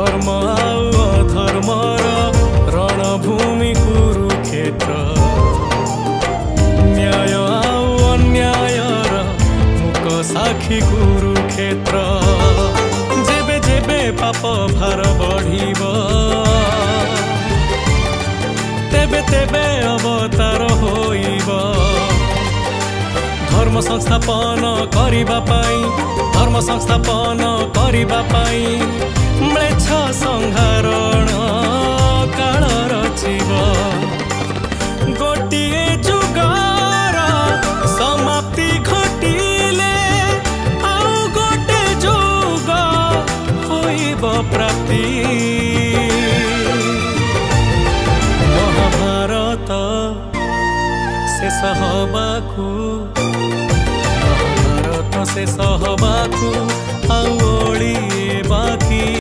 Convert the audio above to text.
धर्म आउ अधर्मर रणभूमि कुरुक्षेत्र न्याय आउ अन्यायर मुक साक्षी कुरुक्षेत्र जेबे जेबे पाप भार बढ़िब तेबे तेबे अवतार होइब धर्म संस्थापन करिबा पाई धर्म संस्थापन करिबा पाई म्लेच्छ संहारण काल रचिब गोटिए जुगर समाप्ति घटिले आउ गोटे जुग होइब प्राप्ति महाभारत शेष हबाकू महाभारत शेष हबाकू आउ ओळिए बाकी।